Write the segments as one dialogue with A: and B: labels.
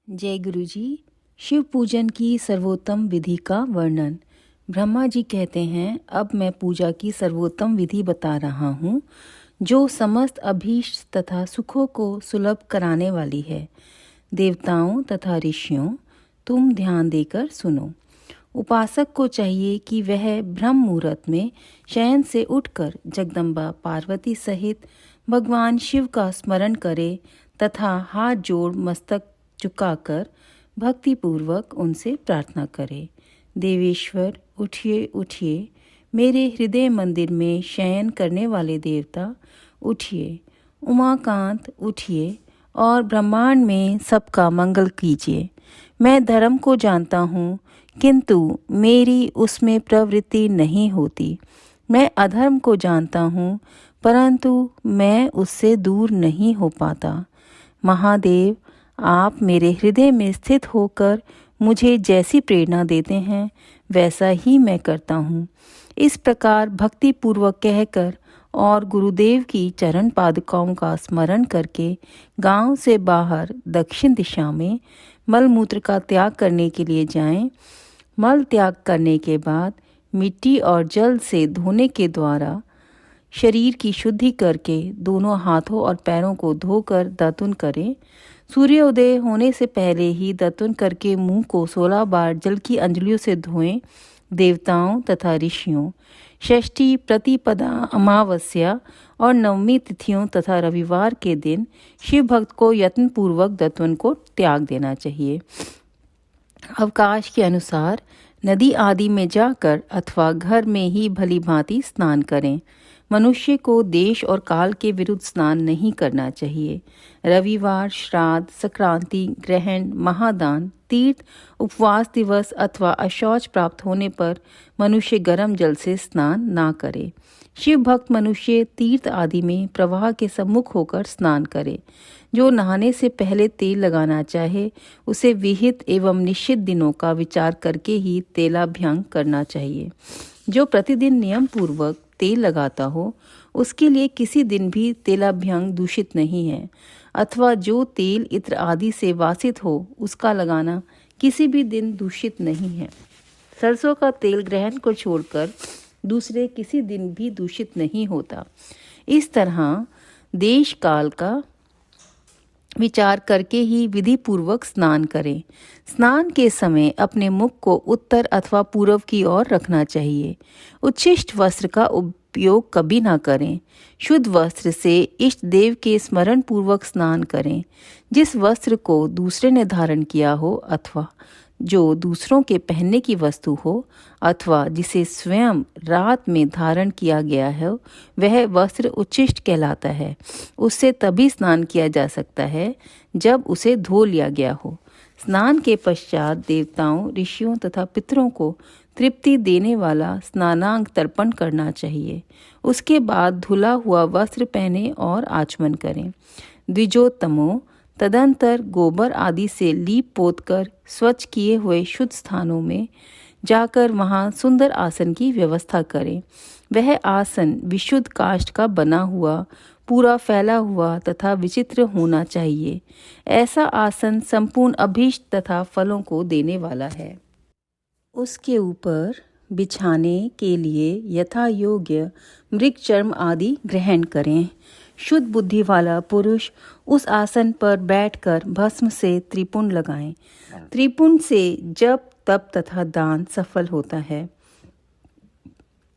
A: जय गुरु जी। शिव पूजन की सर्वोत्तम विधि का वर्णन। ब्रह्मा जी कहते हैं, अब मैं पूजा की सर्वोत्तम विधि बता रहा हूँ जो समस्त अभीष्ट तथा सुखों को सुलभ कराने वाली है। देवताओं तथा ऋषियों, तुम ध्यान देकर सुनो। उपासक को चाहिए कि वह ब्रह्म मुहूर्त में शयन से उठकर जगदम्बा पार्वती सहित भगवान शिव का स्मरण करे तथा हाथ जोड़ मस्तक झुकाकर भक्तिपूर्वक उनसे प्रार्थना करे। देवेश्वर, उठिए उठिए, मेरे हृदय मंदिर में शयन करने वाले देवता उठिए। उमाकांत उठिए और ब्रह्मांड में सबका मंगल कीजिए। मैं धर्म को जानता हूँ, किंतु मेरी उसमें प्रवृत्ति नहीं होती। मैं अधर्म को जानता हूँ, परंतु मैं उससे दूर नहीं हो पाता। महादेव, आप मेरे हृदय में स्थित होकर मुझे जैसी प्रेरणा देते हैं वैसा ही मैं करता हूँ। इस प्रकार भक्ति पूर्वक कहकर और गुरुदेव की चरण पादुकाओं का स्मरण करके गांव से बाहर दक्षिण दिशा में मलमूत्र का त्याग करने के लिए जाएं। मल त्याग करने के बाद मिट्टी और जल से धोने के द्वारा शरीर की शुद्धि करके दोनों हाथों और पैरों को धोकर दातुन करें। सूर्योदय होने से पहले ही दातुन करके मुंह को 16 बार जल की अंजलियों से धोएं। देवताओं तथा ऋषियों, षष्ठी, प्रतिपदा, अमावस्या और नवमी तिथियों तथा रविवार के दिन शिव भक्त को यत्नपूर्वक दातुन को त्याग देना चाहिए। अवकाश के अनुसार नदी आदि में जाकर अथवा घर में ही भली भांति स्नान करें। मनुष्य को देश और काल के विरुद्ध स्नान नहीं करना चाहिए। रविवार, श्राद्ध, संक्रांति, ग्रहण, महादान, तीर्थ, उपवास दिवस अथवा अशौच प्राप्त होने पर मनुष्य गर्म जल से स्नान ना करे। शिव भक्त मनुष्य तीर्थ आदि में प्रवाह के सम्मुख होकर स्नान करे। जो नहाने से पहले तेल लगाना चाहे उसे विहित एवं निश्चित दिनों का विचार करके ही तेलाभ्यंग करना चाहिए। जो प्रतिदिन नियम पूर्वक तेल लगाता हो उसके लिए किसी दिन भी तेलाभ्यंग दूषित नहीं है, अथवा जो तेल इत्र आदि से वासित हो उसका लगाना किसी भी दिन दूषित नहीं है। सरसों का तेल ग्रहण को छोड़कर दूसरे किसी दिन भी दूषित नहीं होता। इस तरह देश काल का विचार करके ही विधि पूर्वक स्नान करें। स्नान के समय अपने मुख को उत्तर अथवा पूर्व की ओर रखना चाहिए। उच्छिष्ट वस्त्र का उपयोग कभी ना करें। शुद्ध वस्त्र से इष्ट देव के स्मरण पूर्वक स्नान करें। जिस वस्त्र को दूसरे ने धारण किया हो अथवा जो दूसरों के पहनने की वस्तु हो अथवा जिसे स्वयं रात में धारण किया गया है वह वस्त्र उच्छिष्ट कहलाता है। उससे तभी स्नान किया जा सकता है जब उसे धो लिया गया हो। स्नान के पश्चात देवताओं, ऋषियों तथा पितरों को तृप्ति देने वाला स्नानांग तर्पण करना चाहिए। उसके बाद धुला हुआ वस्त्र पहने और आचमन करें। द्विजोत्तमों, तदंतर गोबर आदि से लीप पोत कर स्वच्छ किए हुए शुद्ध स्थानों में जाकर वहां सुंदर आसन की व्यवस्था करें। वह आसन विशुद्ध काष्ठ का बना हुआ, पूरा फैला हुआ तथा विचित्र होना चाहिए। ऐसा आसन संपूर्ण अभीष्ट तथा फलों को देने वाला है। उसके ऊपर बिछाने के लिए यथा योग्य मृग चर्म आदि ग्रहण करें। शुद्ध बुद्धि वाला पुरुष उस आसन पर बैठकर भस्म से त्रिपुंड लगाएं। त्रिपुंड से जप, तप तथा दान सफल होता है।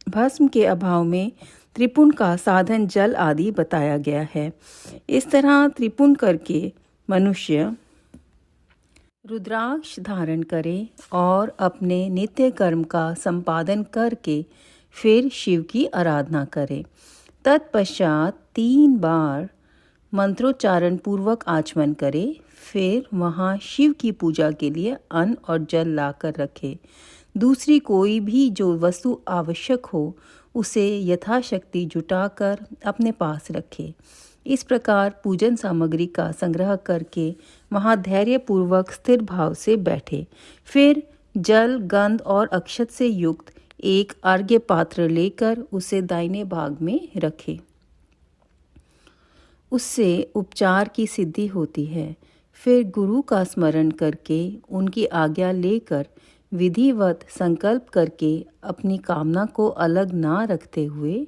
A: भस्म के अभाव में त्रिपुंड का साधन जल आदि बताया गया है। इस तरह त्रिपुंड करके मनुष्य रुद्राक्ष धारण करे और अपने नित्य कर्म का संपादन करके फिर शिव की आराधना करे। तत्पश्चात 3 बार मंत्रोच्चारण पूर्वक आचमन करे। फिर वहाँ शिव की पूजा के लिए अन्न और जल लाकर रखे। दूसरी कोई भी जो वस्तु आवश्यक हो उसे यथाशक्ति जुटाकर अपने पास रखे। इस प्रकार पूजन सामग्री का संग्रह करके वहाँ धैर्यपूर्वक स्थिर भाव से बैठे। फिर जल, गंध और अक्षत से युक्त एक अर्घ्य पात्र लेकर उसे दाहिने भाग में रखे। उससे उपचार की सिद्धि होती है। फिर गुरु का स्मरण करके उनकी आज्ञा लेकर विधिवत संकल्प करके अपनी कामना को अलग ना रखते हुए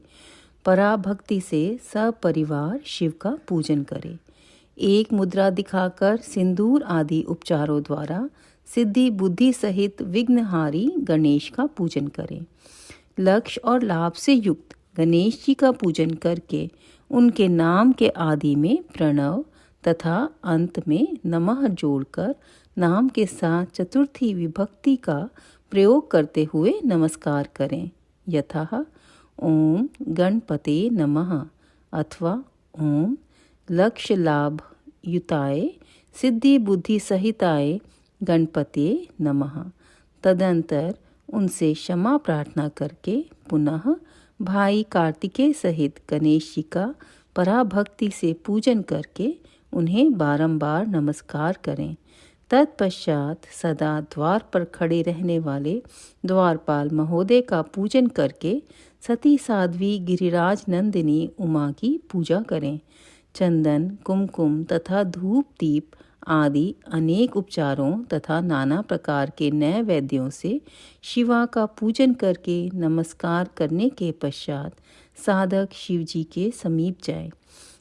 A: पराभक्ति से सपरिवार शिव का पूजन करें। एक मुद्रा दिखाकर सिंदूर आदि उपचारों द्वारा सिद्धि बुद्धि सहित विघ्नहारी गणेश का पूजन करें। लक्ष्य और लाभ से युक्त गणेश जी का पूजन करके उनके नाम के आदि में प्रणव तथा अंत में नमः जोड़कर नाम के साथ चतुर्थी विभक्ति का प्रयोग करते हुए नमस्कार करें। यथा ओम गणपते नमः अथवा ओम लक्ष्य लाभ युताय सिद्धि बुद्धि सहिताय गणपते नमः। तदंतर उनसे क्षमा प्रार्थना करके पुनः भाई कार्तिकेय सहित गणेश जी का पराभक्ति से पूजन करके उन्हें बारंबार नमस्कार करें। तत्पश्चात सदा द्वार पर खड़े रहने वाले द्वारपाल महोदय का पूजन करके सती साध्वी गिरिराज नंदिनी उमा की पूजा करें। चंदन कुमकुम तथा धूप दीप आदि अनेक उपचारों तथा नाना प्रकार के नैवेद्यों से शिवा का पूजन करके नमस्कार करने के पश्चात साधक शिव जी के समीप जाए।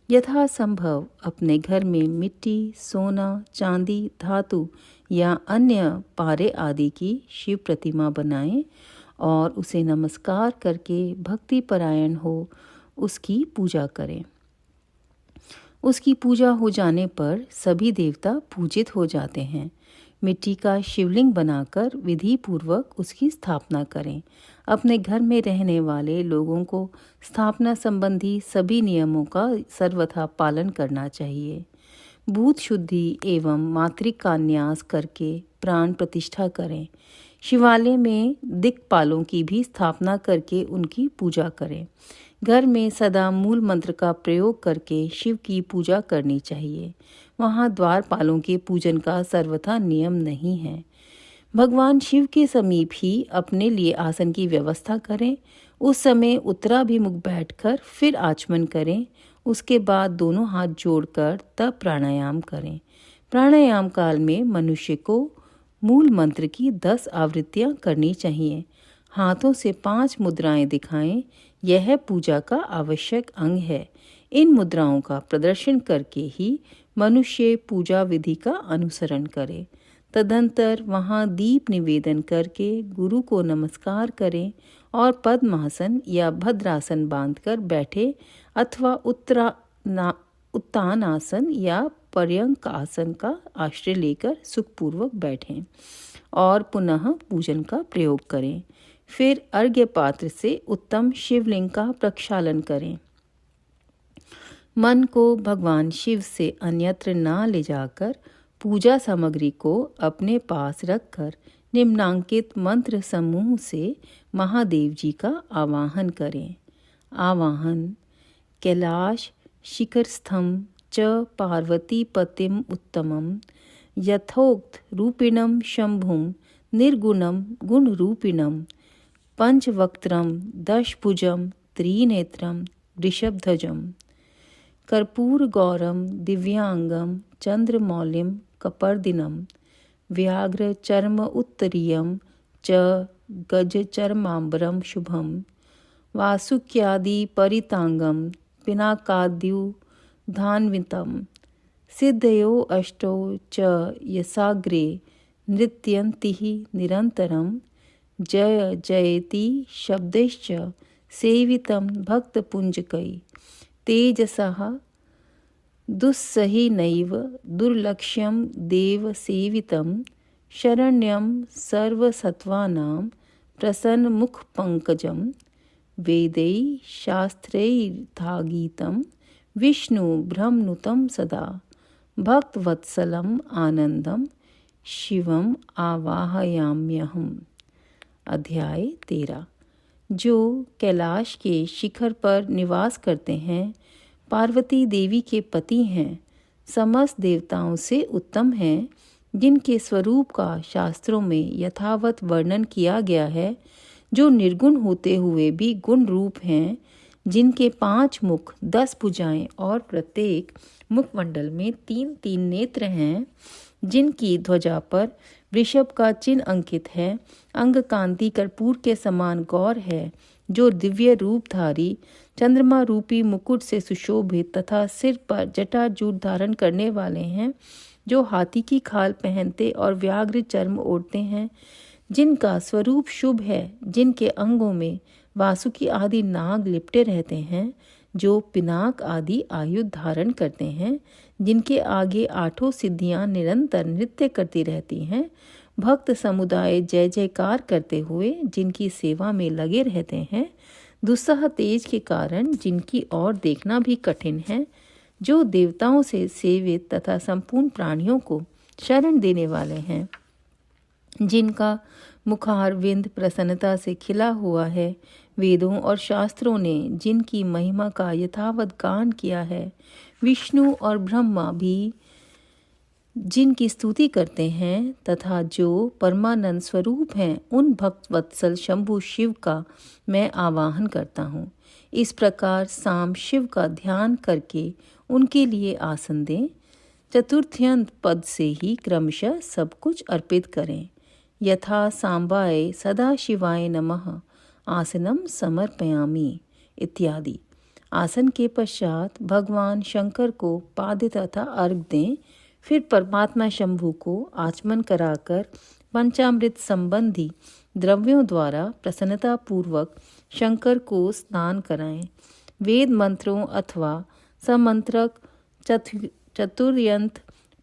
A: यथासंभव अपने घर में मिट्टी, सोना, चांदी, धातु या अन्य पारे आदि की शिव प्रतिमा बनाएं और उसे नमस्कार करके भक्ति परायण हो उसकी पूजा करें। उसकी पूजा हो जाने पर सभी देवता पूजित हो जाते हैं। मिट्टी का शिवलिंग बनाकर विधि पूर्वक उसकी स्थापना करें। अपने घर में रहने वाले लोगों को स्थापना संबंधी सभी नियमों का सर्वथा पालन करना चाहिए। भूत शुद्धि एवं मातृका न्यास करके प्राण प्रतिष्ठा करें। शिवालय में दिक्पालों की भी स्थापना करके उनकी पूजा करें। घर में सदा मूल मंत्र का प्रयोग करके शिव की पूजा करनी चाहिए। वहाँ द्वारपालों के पूजन का सर्वथा नियम नहीं है। भगवान शिव के समीप ही अपने लिए आसन की व्यवस्था करें। उस समय उत्तराभिमुख बैठकर फिर आचमन करें। उसके बाद दोनों हाथ जोड़कर तब प्राणायाम करें। प्राणायाम काल में मनुष्य को मूल मंत्र की 10 आवृत्तियां करनी चाहिए। हाथों से 5 मुद्राएं दिखाएं। यह पूजा का आवश्यक अंग है। इन मुद्राओं का प्रदर्शन करके ही मनुष्य पूजा विधि का अनुसरण करे। तदंतर वहाँ दीप निवेदन करके गुरु को नमस्कार करें और पद्मासन या भद्रासन बांधकर बैठे अथवा उत्तानासन या पर्यंक आसन का आश्रय लेकर सुखपूर्वक बैठें और पुनः पूजन का प्रयोग करें। फिर अर्घ्य पात्र से उत्तम शिवलिंग का प्रक्षालन करें। मन को भगवान शिव से अन्यत्र ना ले जाकर पूजा सामग्री को अपने पास रखकर निम्नांकित मंत्र समूह से महादेव जी का आवाहन करें। आवाहन: कैलाश शिखरस्थं च पार्वती पतिम उत्तमं यथोक्त रूपिणं शंभुं निर्गुणं गुणरूपिणं पंचवक्त्रं दशभुजं त्रिनेत्रं वृषभध्वजं कर्पूरगौरं दिव्यांगं चंद्रमौलिं कपर्दिनं व्याघ्रचर्म उत्तरीयं च गजचर्माम्बरं शुभं वासुक्यादि परितांगं पिनाकाद्युधान्वितं सिद्धयो अष्टौ च यसाग्रे नृत्यन्ति निरन्तरं जय जयति शब्दैश्च सेवितं भक्तपुञ्जकै तेजसः दुस्सहिनैव दुर्लक्ष्यं देव सेवितं शरण्यं सर्वसत्त्वानां प्रसन्नमुखपङ्कजं वेदैः शास्त्रैर्यथागीतं विष्णुब्रह्मनुतं सदा भक्तवत्सलम् आनंदं शिवम् आवाहयाम्यहम्। अध्याय 13। जो कैलाश के शिखर पर निवास करते हैं, पार्वती देवी के पति हैं, समस्त देवताओं से उत्तम हैं, जिनके स्वरूप का शास्त्रों में यथावत वर्णन किया गया है, जो निर्गुण होते हुए भी गुण रूप हैं, जिनके 5 मुख 10 भुजाएं और प्रत्येक मुखमंडल में 3 नेत्र हैं, जिनकी ध्वजा पर वृषभ का चिन्ह अंकित है। अंग कांति कर्पूर के समान गौर है, जो दिव्य रूपधारी चंद्रमा रूपी मुकुट से सुशोभित तथा सिर पर जटाजूट धारण करने वाले हैं, जो हाथी की खाल पहनते और व्याघ्र चर्म ओढ़ते हैं, जिनका स्वरूप शुभ है, जिनके अंगों में वासुकी आदि नाग लिपटे रहते हैं, जो पिनाक आदि आयुध धारण करते हैं, जिनके आगे 8 सिद्धियां निरंतर नृत्य करती रहती हैं, भक्त समुदाय जय जयकार करते हुए जिनकी सेवा में लगे रहते हैं, दुस्सह तेज के कारण जिनकी ओर देखना भी कठिन है, जो देवताओं से सेवित तथा संपूर्ण प्राणियों को शरण देने वाले हैं, जिनका मुखारविंद प्रसन्नता से खिला हुआ है, वेदों और शास्त्रों ने जिनकी महिमा का यथावत गान किया है, विष्णु और ब्रह्मा भी जिनकी स्तुति करते हैं, तथा जो परमानंद स्वरूप हैं, उन भक्त वत्सल शंभु शिव का मैं आवाहन करता हूँ। इस प्रकार साम शिव का ध्यान करके उनके लिए आसन दें। चतुर्थ्यंत पद से ही क्रमशः सब कुछ अर्पित करें। यथा सांबाय सदा शिवाय नमः आसनम समर्पयामि इत्यादि। आसन के पश्चात भगवान शंकर को पाद्य तथा अर्घ्य दें। फिर परमात्मा शंभु को आचमन कराकर पंचामृत संबंधी द्रव्यों द्वारा प्रसन्नता पूर्वक शंकर को स्नान कराएं। वेद मंत्रों अथवा समंत्रक चतुर्यंत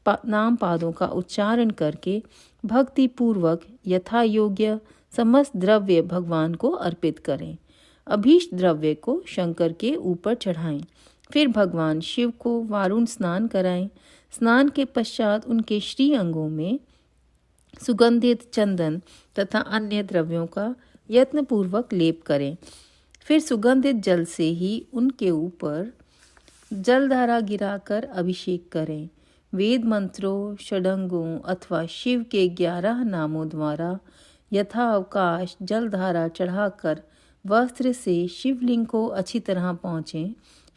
A: नाम पादों का उच्चारण करके भक्ति पूर्वक यथा योग्य समस्त द्रव्य भगवान को अर्पित करें। अभीष्ट द्रव्य को शंकर के ऊपर चढ़ाएं। फिर भगवान शिव को वारुण स्नान कराएं। स्नान के पश्चात उनके श्री अंगों में सुगंधित चंदन तथा अन्य द्रव्यों का यत्नपूर्वक लेप करें। फिर सुगंधित जल से ही उनके ऊपर जलधारा गिराकर अभिषेक करें। वेद मंत्रों, षडंगों अथवा शिव के 11 नामों द्वारा यथा अवकाश जलधारा चढ़ाकर वस्त्र से शिवलिंग को अच्छी तरह पहुँचें।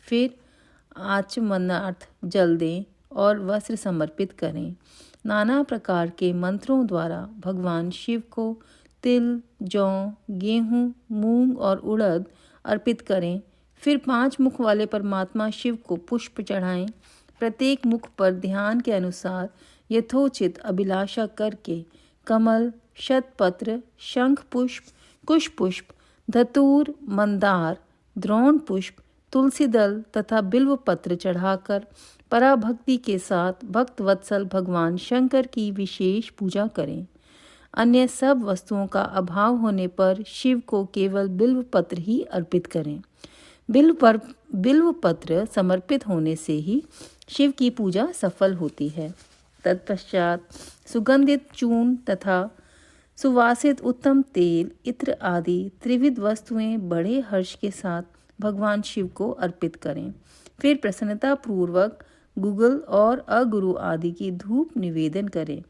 A: फिर आचमनार्थ जल दें और वस्त्र समर्पित करें। नाना प्रकार के मंत्रों द्वारा भगवान शिव को तिल, जौ, गेहूँ, मूंग और उड़द अर्पित करें। फिर 5 मुख वाले परमात्मा शिव को पुष्प चढ़ाएं। प्रत्येक मुख पर ध्यान के अनुसार यथोचित अभिलाषा करके कमल, शतपत्र, शंख पुष्प, कुश पुष्प, धतूर, मंदार, द्रोण पुष्प, तुलसी दल तथा बिल्व पत्र चढ़ाकर पराभक्ति के साथ भक्त वत्सल भगवान शंकर की विशेष पूजा करें। अन्य सब वस्तुओं का अभाव होने पर शिव को केवल बिल्व पत्र ही अर्पित करें। बिल्व पत्र समर्पित होने से ही शिव की पूजा सफल होती है। तत्पश्चात सुगंधित चूर्ण तथा सुवासित उत्तम तेल, इत्र आदि त्रिविध वस्तुएं बड़े हर्ष के साथ भगवान शिव को अर्पित करें। फिर प्रसन्नता पूर्वक गुगल और अगुरु आदि की धूप निवेदन करें।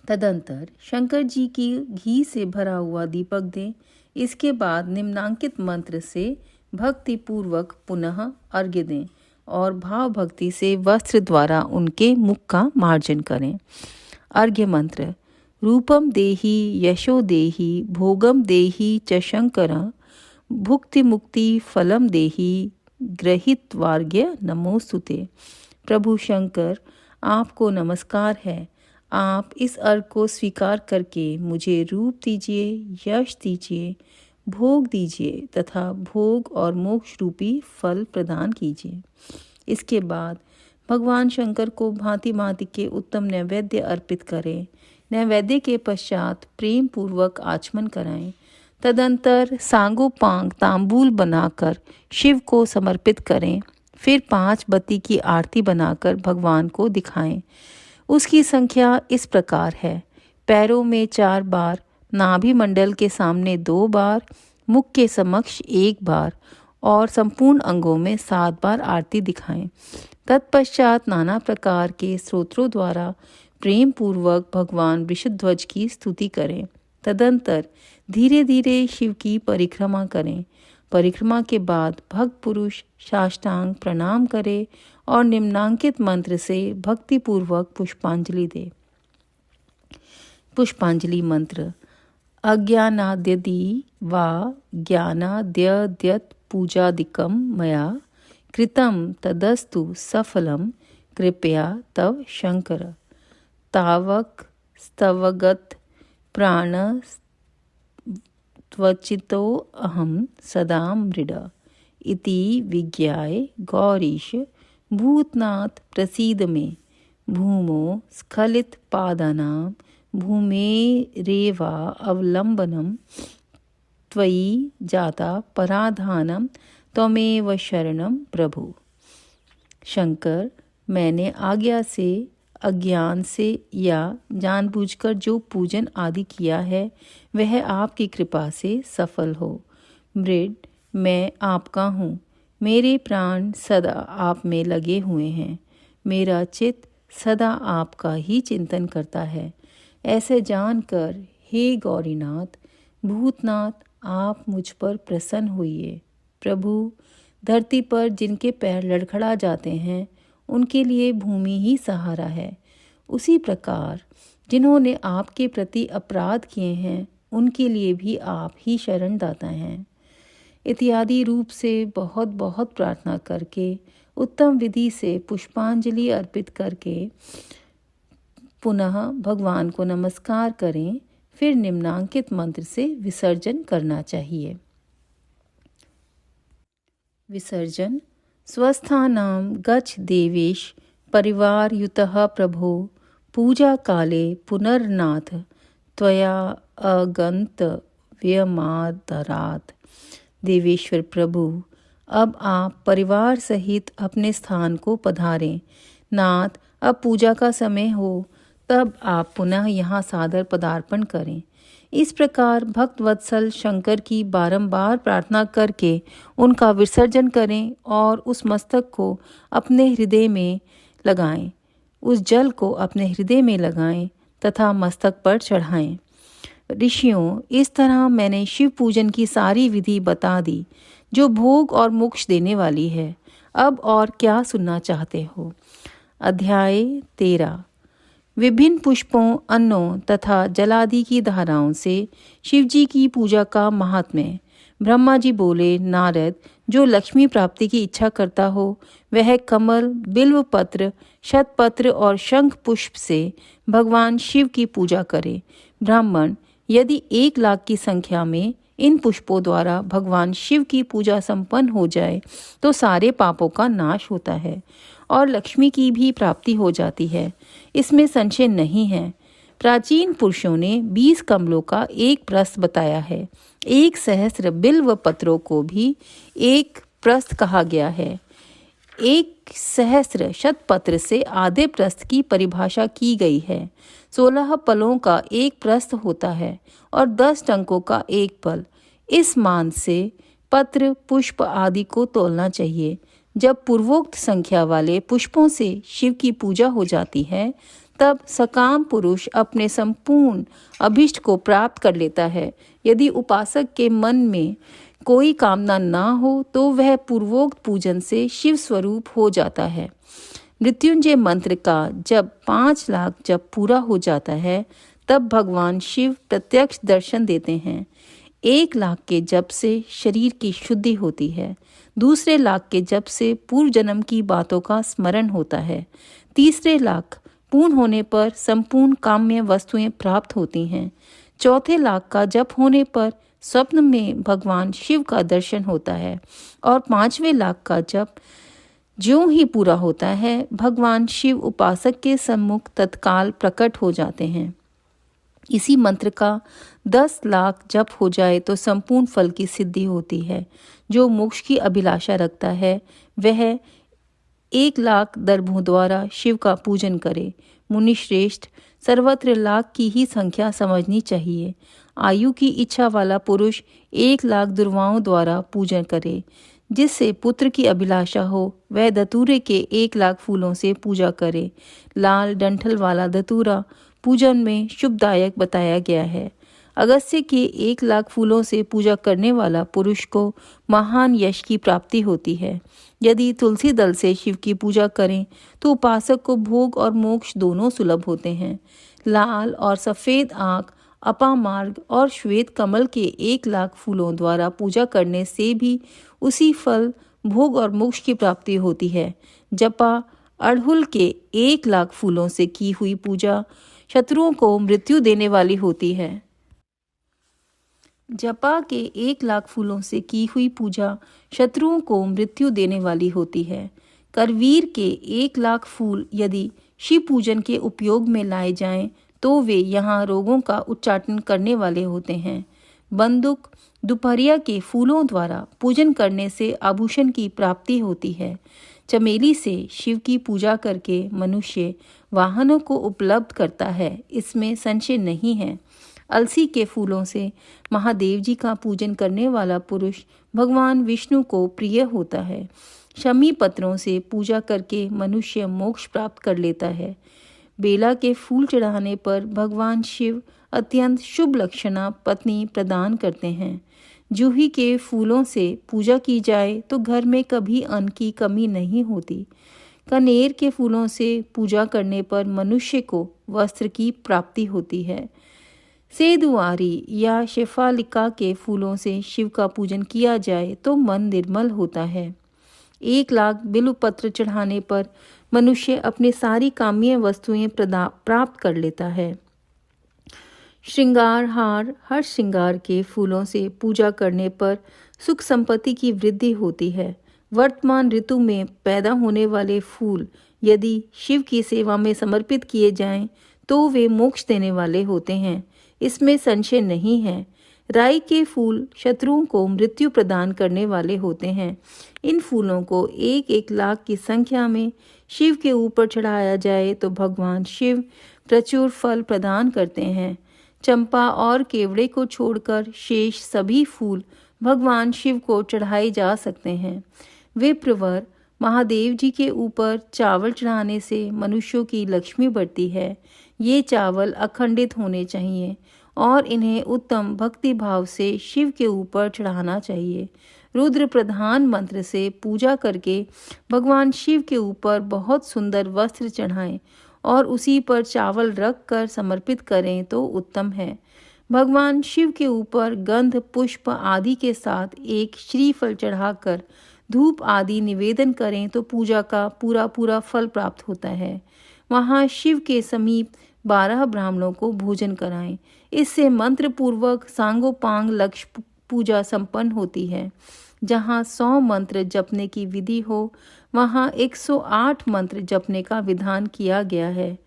A: तदंतर शंकर जी की घी से भरा हुआ दीपक दें। इसके बाद निम्नांकित मंत्र से भक्ति पूर्वक पुनः अर्घ्य दें और भाव भक्ति से वस्त्र द्वारा उनके मुख का मार्जन करें। अर्घ्य मंत्र: रूपम देहि यशो देहि भोगम देहि च शंकर भुक्ति मुक्ति फलम देहि गृहीत्वार्घ्य नमोस्तुते। प्रभु शंकर, आपको नमस्कार है। आप इस अर्घ को स्वीकार करके मुझे रूप दीजिए, यश दीजिए, भोग दीजिए तथा भोग और मोक्ष रूपी फल प्रदान कीजिए। इसके बाद भगवान शंकर को भांति भांति के उत्तम नैवेद्य अर्पित करें। नैवेद्य के पश्चात प्रेम पूर्वक आचमन कराएं। तदंतर सांगोपांग तांबूल बनाकर शिव को समर्पित करें। फिर 5 बत्ती की आरती बनाकर भगवान को दिखाएं। उसकी संख्या इस प्रकार है: पैरों में 4 बार, नाभि मंडल के सामने 2 बार, मुख के समक्ष 1 बार और संपूर्ण अंगों में 7 बार आरती दिखाएं। तत्पश्चात नाना प्रकार के स्तोत्रों द्वारा प्रेम पूर्वक भगवान वृषध्वज की स्तुति करें। तदंतर धीरे धीरे शिव की परिक्रमा करें। परिक्रमा के बाद भक्त पुरुष साष्टांग प्रणाम करे और निम्नांकित मंत्र से भक्तिपूर्वक पुष्पांजलि दे। पुष्पांजलि मंत्र। अज्ञानाद्यदि वा ज्ञानाद्यद्यत् पूजादिकं मया कृतं तदस्तु सफलं कृपया तव शंकर। तावक स्तवगत प्राण त्वचितो अहम सदा मृड इति विज्ञाय गौरीश भूतनाथ प्रसीद मे। भूमो स्खलित पादानां भूमेरेवा अवलंबनम त्वयि जाता पराधानम त्वमेव शरणम प्रभु। शंकर, मैंने आज्ञा से, अज्ञान से या जानबूझकर जो पूजन आदि किया है वह आपकी कृपा से सफल हो। मृड, मैं आपका हूँ। मेरे प्राण सदा आप में लगे हुए हैं। मेरा चित्त सदा आपका ही चिंतन करता है। ऐसे जानकर हे गौरीनाथ, भूतनाथ, आप मुझ पर प्रसन्न होइए। प्रभु, धरती पर जिनके पैर लड़खड़ा जाते हैं उनके लिए भूमि ही सहारा है। उसी प्रकार जिन्होंने आपके प्रति अपराध किए हैं उनके लिए भी आप ही शरण दाता हैं। इत्यादि रूप से बहुत बहुत प्रार्थना करके, उत्तम विधि से पुष्पांजलि अर्पित करके पुनः भगवान को नमस्कार करें। फिर निम्नांकित मंत्र से विसर्जन करना चाहिए। विसर्जन। स्वस्थानां गच्छ देवेश परिवार युतः प्रभो पूजा काले पुनर्नाथ त्वया अगंत व्यमादरात। देवेश्वर प्रभु, अब आप परिवार सहित अपने स्थान को पधारें। नाथ, अब पूजा का समय हो, तब आप पुनः यहाँ सादर पदार्पण करें। इस प्रकार भक्त वत्सल शंकर की बारंबार प्रार्थना करके उनका विसर्जन करें और उस मस्तक को अपने हृदय में लगाएं। उस जल को अपने हृदय में लगाएं तथा मस्तक पर चढ़ाएं। ऋषियों, इस तरह मैंने शिव पूजन की सारी विधि बता दी जो भोग और मोक्ष देने वाली है। अब और क्या सुनना चाहते हो? अध्याय 13। विभिन्न पुष्पों, अन्नों तथा जलादि की धाराओं से शिवजी की पूजा का महात्म्य। ब्रह्मा जी बोले, नारद, जो लक्ष्मी प्राप्ति की इच्छा करता हो वह कमल, बिल्व पत्र, शतपत्र और शंख पुष्प से भगवान शिव की पूजा करे। ब्राह्मण, यदि 1,00,000 की संख्या में इन पुष्पों द्वारा भगवान शिव की पूजा संपन्न हो जाए तो सारे पापों का नाश होता है और लक्ष्मी की भी प्राप्ति हो जाती है। इसमें संशय नहीं है। प्राचीन पुरुषों ने 20 कमलों का एक प्रस्थ बताया है। 1,000 बिल्व पत्रों को भी एक प्रस्थ कहा गया है। 1,000 शतपत्र से आधे प्रस्थ की परिभाषा की गई है। 16 पलों का एक प्रस्थ होता है और 10 टंकों का एक पल। इस मान से पत्र, पुष्प आदि को तोलना चाहिए। जब पूर्वोक्त संख्या वाले पुष्पों से शिव की पूजा हो जाती है तब सकाम पुरुष अपने संपूर्ण अभिष्ट को प्राप्त कर लेता है। यदि उपासक के मन में कोई कामना ना हो तो वह पूर्वोक्त पूजन से शिव स्वरूप हो जाता है। मृत्युंजय मंत्र का जब 5,00,000 जब पूरा हो जाता है तब भगवान शिव प्रत्यक्ष दर्शन देते हैं। 1,00,000 के जप से शरीर की शुद्धि होती है। दूसरे लाख के जप से पूर्व जन्म की बातों का स्मरण होता है। तीसरे लाख पूर्ण होने पर संपूर्ण काम्य वस्तुएं प्राप्त होती हैं। चौथे लाख का जप होने पर स्वप्न में भगवान शिव का दर्शन होता है और 5वें लाख का जप ज्यों ही पूरा होता है भगवान शिव उपासक के सम्मुख तत्काल प्रकट हो जाते हैं। इसी मंत्र का 10,00,000 जप हो जाए तो संपूर्ण फल की सिद्धि होती है। जो मोक्ष की अभिलाषा रखता है वह 1,00,000 दर्भों द्वारा शिव का पूजन करे। मुनि श्रेष्ठ, सर्वत्र लाख की ही संख्या समझनी चाहिए। आयु की इच्छा वाला पुरुष 1,00,000 दुर्वाओं द्वारा पूजन करे। जिससे पुत्र की अभिलाषा हो वह धतूरे के 1,00,000 फूलों से पूजा करे। लाल डंठल वाला धतूरा पूजन में शुभदायक बताया गया है। अगस्त्य के 1,00,000 फूलों से पूजा करने वाला पुरुष को महान यश की प्राप्ति होती है। यदि तुलसी दल से शिव की पूजा करें तो उपासक को भोग और मोक्ष दोनों सुलभ होते हैं। लाल और सफ़ेद आँख, अपामार्ग और श्वेत कमल के 1,00,000 फूलों द्वारा पूजा करने से भी उसी फल, भोग और मोक्ष की प्राप्ति होती है। जपा अड़हुल के 1,00,000 फूलों से की हुई पूजा शत्रुओं को मृत्यु देने वाली होती है। जपा के 1,00,000 फूलों से की हुई पूजा शत्रुओं को मृत्यु देने वाली होती है। करवीर के 1,00,000 फूल यदि शिव पूजन के उपयोग में लाए जाएं तो वे यहाँ रोगों का उच्चाटन करने वाले होते हैं। बंदूक दोपहरिया के फूलों द्वारा पूजन करने से आभूषण की प्राप्ति होती है। चमेली से शिव की पूजा करके मनुष्य वाहनों को उपलब्ध करता है, इसमें संशय नहीं है। अलसी के फूलों से महादेव जी का पूजन करने वाला पुरुष भगवान विष्णु को प्रिय होता है। शमी पत्रों से पूजा करके मनुष्य मोक्ष प्राप्त कर लेता है। बेला के फूल चढ़ाने पर भगवान शिव अत्यंत शुभ लक्षणा पत्नी प्रदान करते हैं। जूही के फूलों से पूजा की जाए तो घर में कभी अन्न की कमी नहीं होती। कनेर के फूलों से पूजा करने पर मनुष्य को वस्त्र की प्राप्ति होती है। सेदुआरी या शेफालिका के फूलों से शिव का पूजन किया जाए तो मन निर्मल होता है। 1,00,000 बिल्वपत्र चढ़ाने पर मनुष्य अपनी सारी काम्य वस्तुएं प्राप्त कर लेता है। श्रृंगार हार हर श्रृंगार के फूलों से पूजा करने पर सुख संपत्ति की वृद्धि होती है। वर्तमान ऋतु में पैदा होने वाले फूल यदि शिव की सेवा में समर्पित किए जाएं तो वे मोक्ष देने वाले होते हैं, इसमें संशय नहीं है। राई के फूल शत्रुओं को मृत्यु प्रदान करने वाले होते हैं। इन फूलों को 1,00,000 की संख्या में शिव के ऊपर चढ़ाया जाए तो भगवान शिव प्रचुर फल प्रदान करते हैं। चंपा और केवड़े को छोड़कर शेष सभी फूल भगवान शिव को चढ़ाए जा सकते हैं। विप्रवर महादेव जी के ऊपर चावल चढ़ाने से मनुष्यों की लक्ष्मी बढ़ती है। ये चावल अखंडित होने चाहिए और इन्हें उत्तम भक्ति भाव से शिव के ऊपर चढ़ाना चाहिए। रुद्र प्रधान मंत्र से पूजा करके भगवान शिव के ऊपर बहुत सुंदर वस्त्र चढ़ाएं और उसी पर चावल रख कर समर्पित करें तो उत्तम है। भगवान शिव के ऊपर गंध पुष्प आदि के साथ एक श्रीफल चढ़ाकर धूप आदि निवेदन करें तो पूजा का पूरा फल प्राप्त होता है। वहाँ शिव के समीप 12 ब्राह्मणों को भोजन कराएं। इससे मंत्र पूर्वक सांगोपांग लक्ष्य पूजा संपन्न होती है। जहाँ 100 मंत्र जपने की विधि हो वहाँ 108 मंत्र जपने का विधान किया गया है।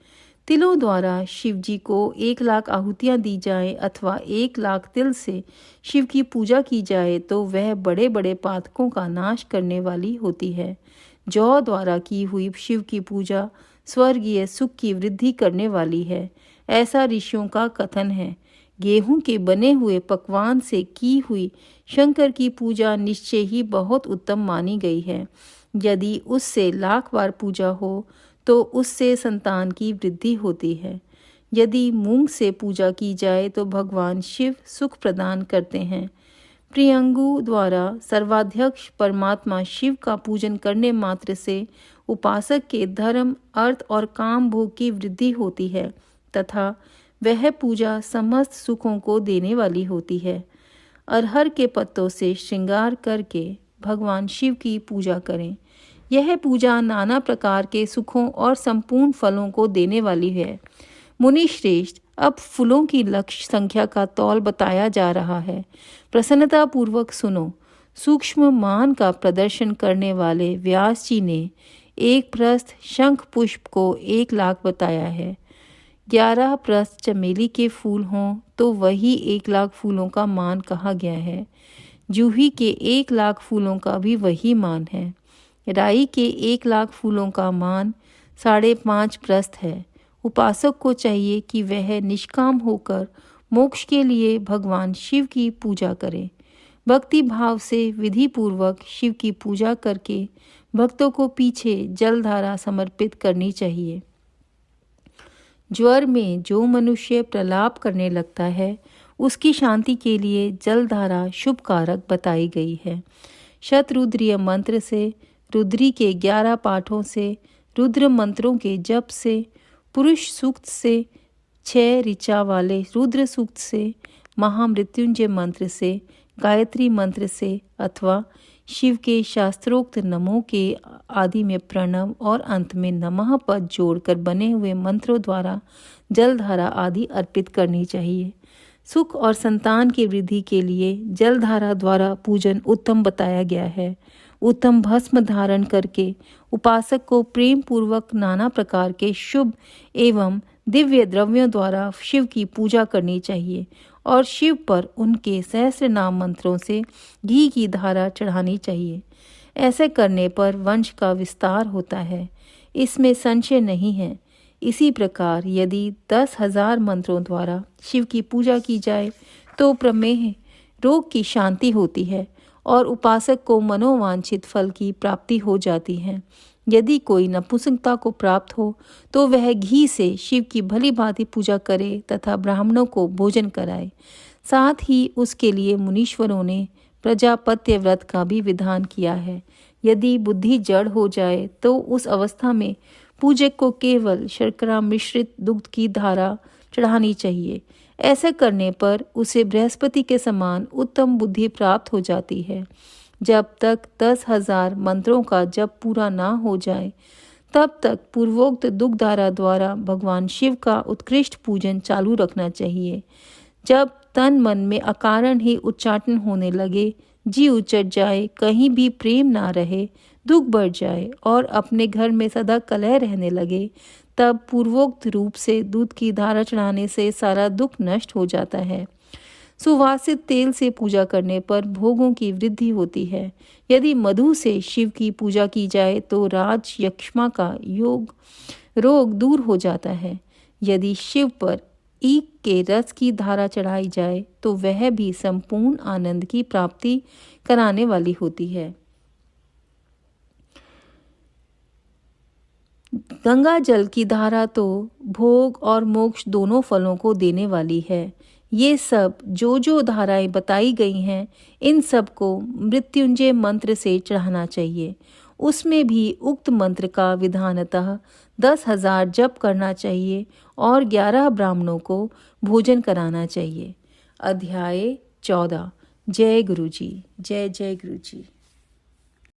A: तिलों द्वारा शिव जी को 1,00,000 आहुतियाँ दी जाएं अथवा 1,00,000 तिल से शिव की पूजा की जाए तो वह बड़े बड़े पातकों का नाश करने वाली होती है। जौ द्वारा की हुई शिव की पूजा स्वर्गीय सुख की वृद्धि करने वाली है, ऐसा ऋषियों का कथन है। गेहूं के बने हुए पकवान से की हुई शंकर की पूजा निश्चय ही बहुत उत्तम मानी गई है। यदि उससे 1,00,000 बार पूजा हो तो उससे संतान की वृद्धि होती है। यदि मूंग से पूजा की जाए तो भगवान शिव सुख प्रदान करते हैं। प्रियंगु द्वारा सर्वाध्यक्ष परमात्मा शिव का पूजन करने मात्र से उपासक के धर्म, अर्थ और काम भोग की वृद्धि होती है तथा वह पूजा समस्त सुखों को देने वाली होती है। अरहर के पत्तों से श्रृंगार करके भगवान शिव की पूजा करें। यह पूजा नाना प्रकार के सुखों और संपूर्ण फलों को देने वाली है। मुनि श्रेष्ठ, अब फूलों की लक्ष्य संख्या का तौल बताया जा रहा है। प्रसन्नता पूर्वक सुनो। सूक्ष्म मान का प्रदर्शन करने वाले व्यास जी ने एक प्रस्थ शंख पुष्प को 1,00,000 बताया है। 11 प्रस्थ चमेली के फूल हों तो वही 1,00,000 फूलों का मान कहा गया है। जूही के 1,00,000 फूलों का भी वही मान है। राई के 1,00,000 फूलों का मान 5.5 प्रस्थ है। उपासक को चाहिए कि वह निष्काम होकर मोक्ष के लिए भगवान शिव की पूजा करे। भक्ति भाव से विधि पूर्वक शिव की पूजा करके भक्तों को पीछे जलधारा समर्पित करनी चाहिए। ज्वर में जो मनुष्य प्रलाप करने लगता है उसकी शांति के लिए जलधारा शुभ कारक बताई गई है। शतरुद्रीय मंत्र से, रुद्री के 11 पाठों से, रुद्र मंत्रों के जप से, पुरुष सूक्त से, 6 ऋचा वाले रुद्र सूक्त से, महामृत्युंजय मंत्र से, गायत्री मंत्र से अथवा शिव के शास्त्रोक्त नमो के आदि में प्रणव और अंत में नमः पद जोड़कर बने हुए मंत्रों द्वारा जलधारा आदि अर्पित करनी चाहिए। सुख और संतान की वृद्धि के लिए जलधारा द्वारा पूजन उत्तम बताया गया है। उत्तम भस्म धारण करके उपासक को प्रेम पूर्वक नाना प्रकार के शुभ एवं दिव्य द्रव्यों द्वारा शिव की पूजा करनी चाहिए और शिव पर उनके सहस्त्र नाम मंत्रों से घी की धारा चढ़ानी चाहिए। ऐसे करने पर वंश का विस्तार होता है, इसमें संशय नहीं है। इसी प्रकार यदि 10,000 मंत्रों द्वारा शिव की पूजा की जाए तो प्रमेह रोग की शांति होती है और उपासक को मनोवांछित फल की प्राप्ति हो जाती है। यदि कोई नपुंसकता को प्राप्त हो तो वह घी से शिव की भली भांति पूजा करे तथा ब्राह्मणों को भोजन कराए। साथ ही उसके लिए मुनीश्वरों ने प्रजापत्य व्रत का भी विधान किया है। यदि बुद्धि जड़ हो जाए तो उस अवस्था में पूजक को केवल शर्करा मिश्रित दुग्ध की धारा चढ़ानी चाहिए। ऐसे करने पर उसे बृहस्पति के समान उत्तम बुद्धि प्राप्त हो जाती है। जब तक 10,000 मंत्रों का जप पूरा ना हो जाए तब तक पूर्वोक्त दुग्धारा द्वारा भगवान शिव का उत्कृष्ट पूजन चालू रखना चाहिए। जब तन मन में अकारण ही उच्चाटन होने लगे, जी उचट जाए, कहीं भी प्रेम ना रहे, दुख बढ़ जाए और अपने घर में सदा कलह रहने लगे, तब पूर्वोक्त रूप से दूध की धारा चढ़ाने से सारा दुख नष्ट हो जाता है। सुवासित तेल से पूजा करने पर भोगों की वृद्धि होती है। यदि मधु से शिव की पूजा की जाए तो राज यक्ष्मा का रोग दूर हो जाता है। यदि शिव पर ईख के रस की धारा चढ़ाई जाए तो वह भी संपूर्ण आनंद की प्राप्ति कराने वाली होती है। गंगा जल की धारा तो भोग और मोक्ष दोनों फलों को देने वाली है। ये सब जो धाराएं बताई गई हैं, इन सब को मृत्युंजय मंत्र से चढ़ाना चाहिए। उसमें भी उक्त मंत्र का विधानतः 10,000 जप करना चाहिए और 11 ब्राह्मणों को भोजन कराना चाहिए। अध्याय 14। जय गुरु जी। जय जय गुरु जी।